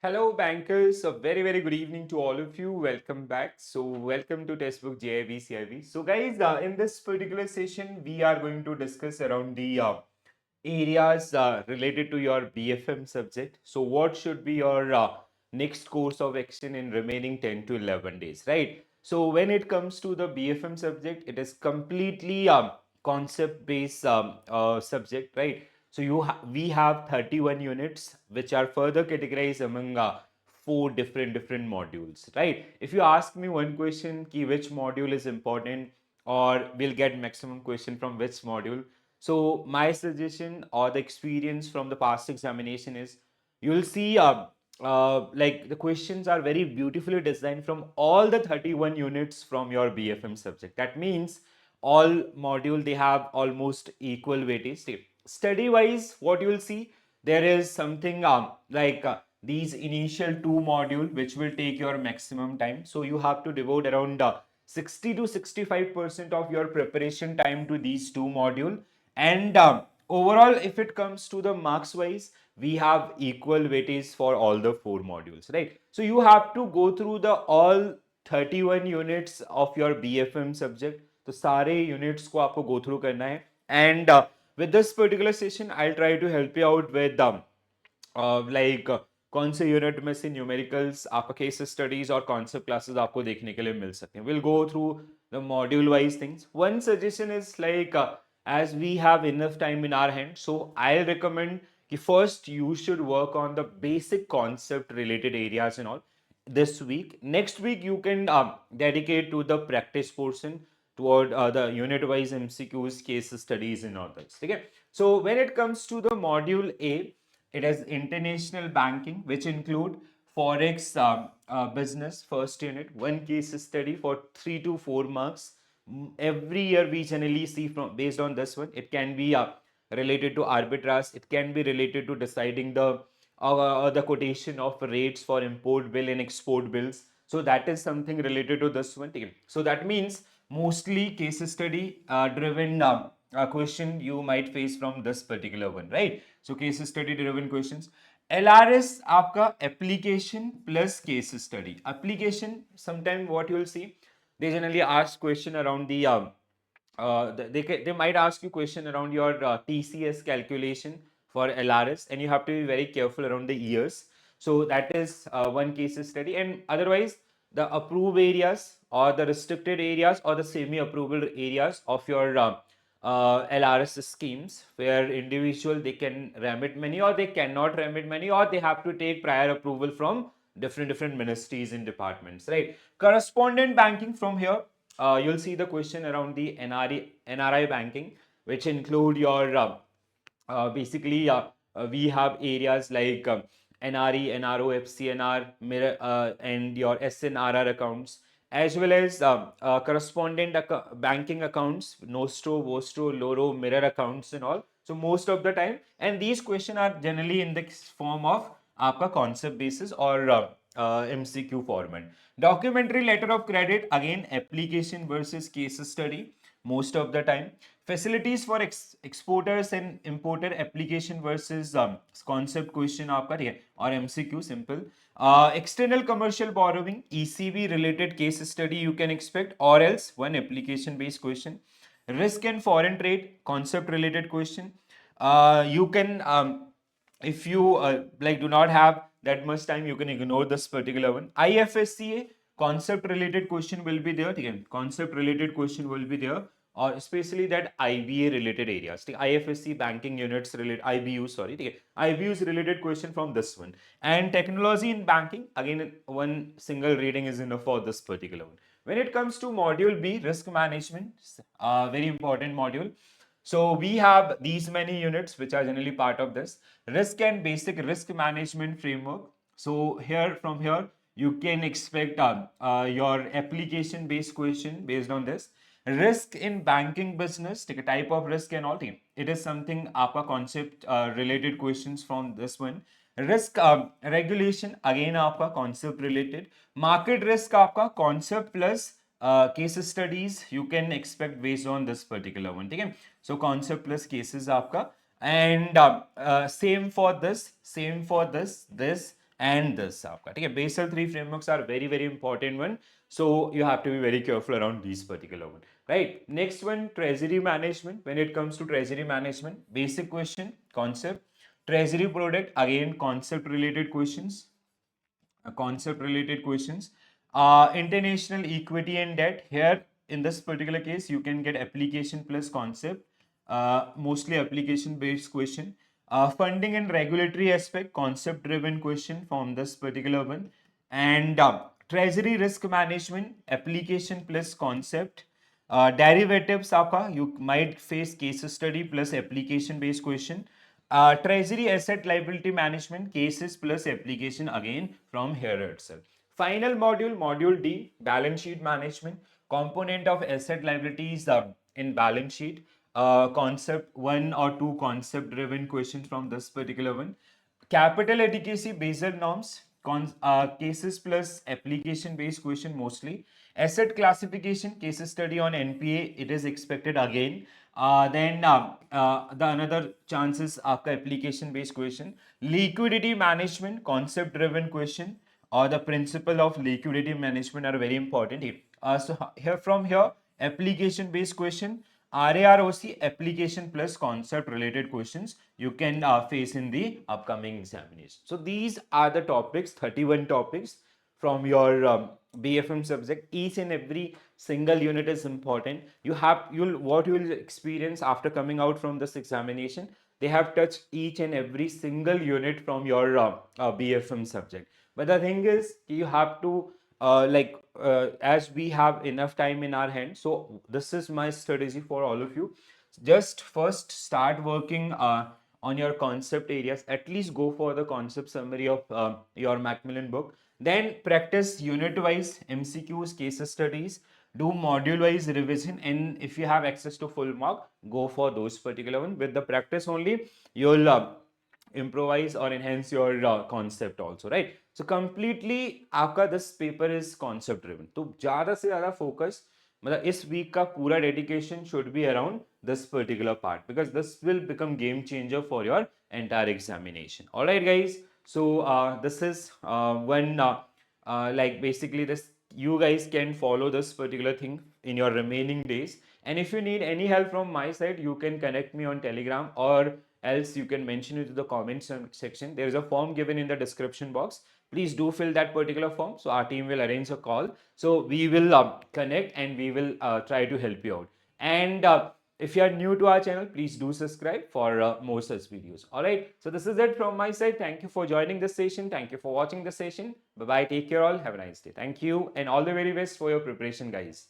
Hello, bankers. A very good evening to all of you. Welcome back. So, welcome to Testbook JAIIB CIB. So, guys, in this particular session, we are going to discuss around the areas related to your BFM subject. So, what should be your next course of action in remaining 10 to 11 days, right? So, when it comes to the BFM subject, it is completely concept-based subject, right? So we have 31 units which are further categorized among four different modules, right? If you ask me one question, ki which module is important or we'll get maximum question from which module. So my suggestion or the experience from the past examination is you'll see like the questions are very beautifully designed from all the 31 units from your BFM subject. That means all module they have almost equal weightage. Study wise, what you will see, there is something like these initial two module which will take your maximum time. So you have to devote around 60 to 65% of your preparation time to these two module. And overall, if it comes to the marks wise, we have equal weightage for all the four modules, right? So you have to go through the all 31 units of your BFM subject. तो सारे units को आपको go through करना है. And with this particular session, I'll try to help you out with like कौन से unit में से न्यूमेरिकल्स आपका केस स्टडीज और कॉन्सेप्ट क्लासेस आपको देखने के लिए मिल सकते हैं. Will go through the module wise things. One suggestion is like as we have enough time in our hand, so I'll recommend कि first you should work on the basic concept related areas and all this week. Next week you can dedicate to the practice portion toward the unit wise MCQs, case studies and all this. Okay, so when it comes to the module A, it has international banking, which include forex business first unit, one case study for 3 to 4 marks. Every year we generally see from based on this one. It can be related to arbitrage. It can be related to deciding the quotation of rates for import bill and export bills. So that is something related to this one. So that means mostly case study driven question you might face from this particular one, right? So case study driven questions. LRS आपका application plus case study. Application, sometime what you will see, they generally ask question around the they might ask you question around your TCS calculation for LRS, and you have to be very careful around the years. So that is one case study. And otherwise, the approved areas or the restricted areas or the semi-approved areas of your LRS schemes, where individual they can remit money or they cannot remit money, or they have to take prior approval from different ministries and departments, right? Correspondent banking, from here you'll see the question around the NRI banking, which include your basically we have areas like NRE, NRO, FCNR, mirror, and your SNRR accounts, as well as correspondent banking accounts, Nostro, Vostro, Loro, mirror accounts and all. So most of the time, and these questions are generally in the form of आपका concept basis or MCQ format. Documentary letter of credit, again application versus case study most of the time. Facilities for exporters and importer, application versus concept question आपका, ठीक है, और MCQ simple. External commercial borrowing, ECB related case study you can expect, or else one application based question. Risk and foreign trade, concept related question. You can if you like do not have that much time, you can ignore this particular one. IFSCA concept related question will be there. Again, concept related question will be there, or especially that IBA related areas. IFSC banking units related, IBU, sorry, IBUs related question from this one. And technology in banking, again one single reading is enough for this particular one. When it comes to module B, risk management, very important module. So we have these many units which are generally part of this risk and basic risk management framework. So here, from here, you can expect your application based question based on this. Risk in banking business, take a type of risk and all. It is something आपका concept related questions from this one. Risk regulation, again आपका concept related. Market risk आपका concept plus case studies you can expect based on this particular one. ठीक है, so concept plus cases आपका. And same for this, this and this आपका, ठीक है. Basel 3 frameworks are very very important one, so you have to be very careful around these particular one, right? Next one, treasury management. When it comes to treasury management, basic question concept. Treasury product, again concept related questions, concept related questions. International equity and debt, here in this particular case you can get application plus concept, mostly application based question. Funding and regulatory aspect, concept driven question from this particular one. And treasury risk management, application plus concept. Derivatives आपका, you might face case study plus application based question. Treasury asset liability management, cases plus application again from here itself. Final module, module D, balance sheet management, component of asset liabilities in balance sheet. Concept one or two concept driven questions from this particular one. Capital adequacy, Basel norms, cases plus application based question mostly. Asset classification, case study on NPA, it is expected again. Then the another chances after application based question. Liquidity management, concept driven question, or the principle of liquidity management are very important. So here from here, application based question, RAROC, application plus concept related questions you can face in the upcoming examination. So these are the topics, 31 topics from your BFM subject. Each and every single unit is important. What you will experience after coming out from this examination, they have touched each and every single unit from your BFM subject. But the thing is, you have to as we have enough time in our hand, so this is my strategy for all of you. Just first start working on your concept areas. At least go for the concept summary of your Macmillan book. Then practice unit wise MCQs, case studies, do module wise revision, and if you have access to full mark, go for those particular one. With the practice only, you'll improvise or enhance your concept also, right? So completely आपका this paper is concept driven, तो ज़्यादा से ज़्यादा focus, मतलब इस week का पूरा dedication should be around this particular part, because this will become game changer for your entire examination. All right guys, so this is like basically this, you guys can follow this particular thing in your remaining days. And if you need any help from my side, you can connect me on Telegram, or else you can mention it to the comment section. There is a form given in the description box. Please do fill that particular form, so our team will arrange a call, so we will connect and we will try to help you out. And if you are new to our channel, please do subscribe for more such videos. All right, so this is it from my side. Thank you for joining this session. Thank you for watching this session. Bye bye, take care all, have a nice day. Thank you and all the very best for your preparation guys.